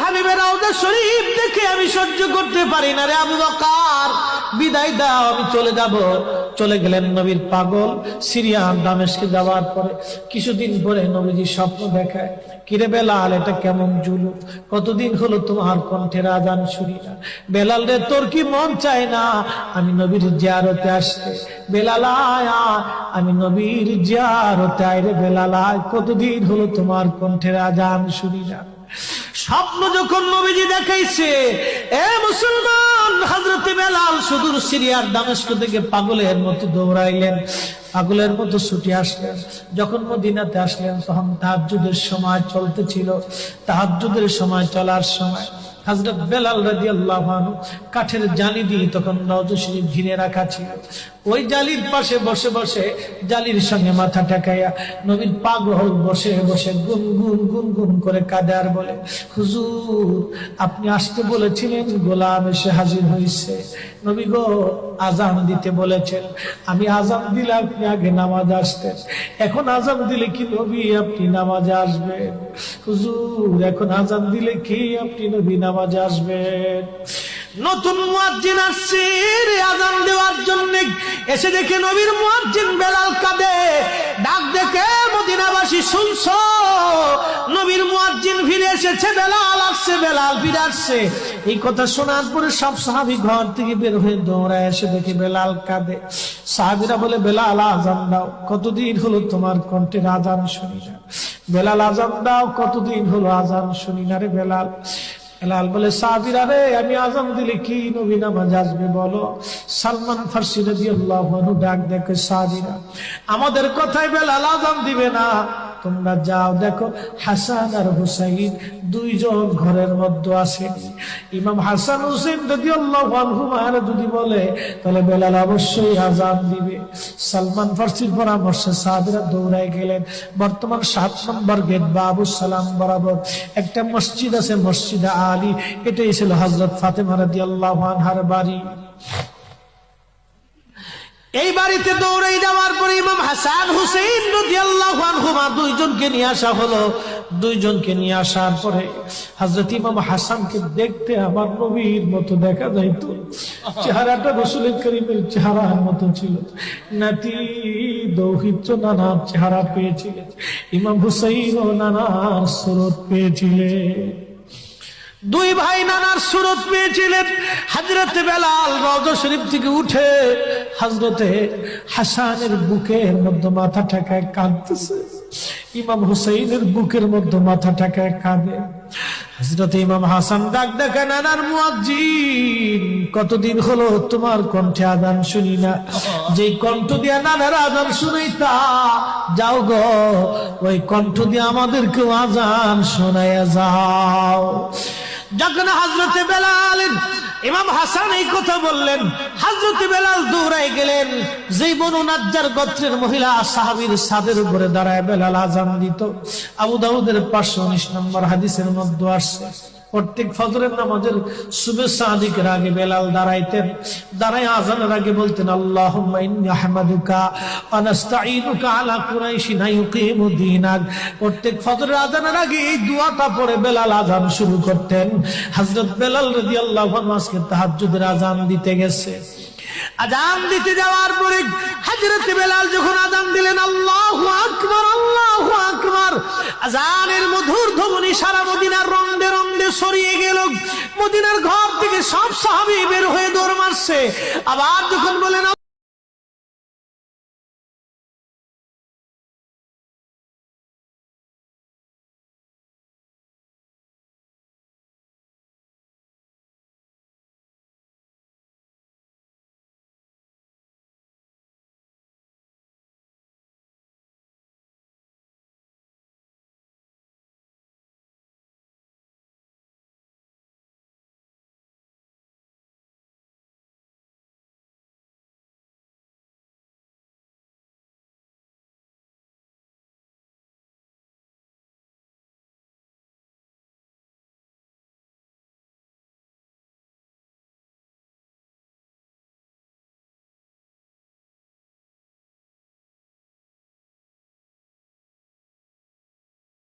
হাবিবের রওজা শরীফ দেখে আমি সহ্য করতে পারি না রে আবু বকর, বিদায় দাও, আমি চলে যাব। চলে গেলেন নবীর পাগল। সিরিয়া দামেস্কে যাওয়ার পরে কিছুদিন পরে নবীজি স্বপ্ন দেখায়, কিরে বেলাল, এটা কেমন জুলুম, কতদিন হলো তোমার কণ্ঠের আজান শুনি না। বেলাল রে, তোর কি মন চায় না আমি নবীর জিয়ারতে আসতে? বেলাল আয়, আমি নবীর জিয়ারতে আয় রে বেলাল আয়, কতদিন হলো তোমার কণ্ঠের আজান শুনি না। স্বপ্ন যখন নবীজি দেখাইছে, এ মুসলমান, হযরতে বেলাল সুদূর সিরিয়ার দামেস্ক থেকে পাগলের মতো দৌড়াইলেন, পাগলের মতো ছুটে আসলেন। যখন মদিনাতে আসলেন তখন তাহাজ্জুদের সময় চলতেছিল। তাহাজ্জুদের সময় চলার সময় হযরত বেলাল রাদিয়াল্লাহু আনহু কাঠের জালি দিয়ে তখন রওজা শরীফ ঘিরে রাখা ছিল। ওই জালির পাশে বসে বসে জালির সঙ্গে মাথা ঠেকাইয়া নবীর পাগল বসে বসে গুনগুন গুনগুন করে কাঁদে আর বলে, হুজুর, আপনি আসতে বলেছিলেন, গোলাম এসে হাজির হয়েছে। নবী গো, আজান দিতে বলেছেন, আমি আজান দিলে আপনি আগে নামাজ আসতেন, এখন আজান দিলে কি নবী আপনি নামাজে আসবেন? হুজুর, এখন আজান দিলে কি আপনি নবী নামাজে আসবেন? নতুন মুয়াজ্জিন আসছে আজান দেওয়ার জন্য, এসে দেখে নবীর মুয়াজ্জিন বেলাল কাঁদে। ডাক দেখে মদিনাবাসী, শুনছো, নবীর মুয়াজ্জিন ফিরে এসেছে, বেলাল আসছে, বেলাল ফিরে আসছে। এই কথা শোনার পরে সব সাহাবী ঘর থেকে বের হয়ে দৌড়ায় এসে দেখে বেলাল কাঁদে। সাহাবীরা বলে, বেলাল আজান দাও, কতদিন হলো তোমার কণ্ঠের আজান শুনি না। বেলাল আজান দাও, কতদিন হলো আজান শুনি না রে বেলাল। বেলাল বলে, সাহাবীরা রে, আমি আজান দিলে কি নবী নামাজ আসবে বলো? সালমান ফারসি রাদিয়াল্লাহু আনহু ডাক দেখে, সাহাবীরা, আমাদের কথায় বেলাল আজান দিবে না, তোমরা যাও দেখো হাসান আর হুসাইন দুইজন ঘরের মধ্যে আসেন। ইমাম হাসান হুসাইন রাদিয়াল্লাহু আনহুমা যদি বলে তাহলে বেলাল অবশ্যই আজান দিবে। সালমান ফারসির পরামর্শে সাহাবীরা দৌড়ায় গেলেন। বর্তমান 7 নম্বর গেট বাবু সালাম বরাবর একটা মসজিদ আছে, মসজিদে আলী, এটাই ছিল হযরত ফাতেমা রাদিয়াল্লাহু আনহার বাড়ি। এই বাড়িতে দৌড়ে যাওয়ার পরে ইমাম হাসান হুসাইন রাদিয়াল্লাহু আনহুমা দুইজনকে নিয়ে আসা হলো। দুইজনকে নিয়ে আসার পরে হযরত ইমাম হাসানকে দেখতে আমার নবীর মতো দেখা যাইতো, চেহারাটা রাসূল করিমের চেহারার মতো ছিল। নাতি দৌহিত্র নানার চেহারা পেয়েছিলেন, ইমাম হুসাইন ও নানার সুরত পেয়েছিলেন। দুই ভাই নানার সুরত পেয়েছিলেন। হযরতে বেলাল রওজা শরীফ থেকে উঠে হযরতে হাসানের বুকের মধ্যে মাথা ঠেকায় কাঁদতেছে, ইমাম হুসাইনের বুকের মধ্যে মাথা ঠেকায় কাঁদে। হযরতে ইমাম হাসান ডাক দেখে, নানার মুয়াজ্জিন, কতদিন হলো তোমার কণ্ঠে আজান শুনি না, যেই কণ্ঠ দিয়া নানার আজান শুনাইতা, যাও গো ওই কণ্ঠ দিয়ে আমাদেরকেও আজান শোনাইয়া যাও। যখন হযরতে বেলাল ইমাম হাসান এই কথা বললেন, হযরতে বেলাল দৌড়ায় গেলেন। যেই বনু নাজ্জার গোত্রের মহিলা সাহাবীর ছাদের উপরে দাঁড়ায় বেলাল আজান দিত। আবু দাউদের 519 নম্বর হাদিসের মধ্যে আসছে, প্রত্যেক ফজরের নামাজের সুবহ সাদিকের আগে বেলাল দাঁড়াইতেন। দাঁড়ায় আজানের আগে বলতেন, আল্লাহুম্মা ইন্নী আহমাদুকা ওয়া নাস্তাঈনুকা আলা কুরাইশিন ইউকিমু দীনাক। প্রত্যেক ফজরের আজানের আগে এই দোয়াটা পড়ে বেলাল আজান শুরু করতেন। হযরত বেলাল রাদিয়াল্লাহু আনহু আজকে তাহাজ্জুদের আজান দিতে গেছে। আজান দিতে যাওয়ার পরে হযরত বেলাল যখন আজান দিলেন, আল্লাহু আকবার, আল্লাহু আকবার, আজানের মধুর ধ্বনি সারা মদিনার রন্দে রন্দে ছড়িয়ে গেল। মদিনার ঘর থেকে সব সাহাবী বের হয়ে দৌড় মারছে। আবার যখন বলেন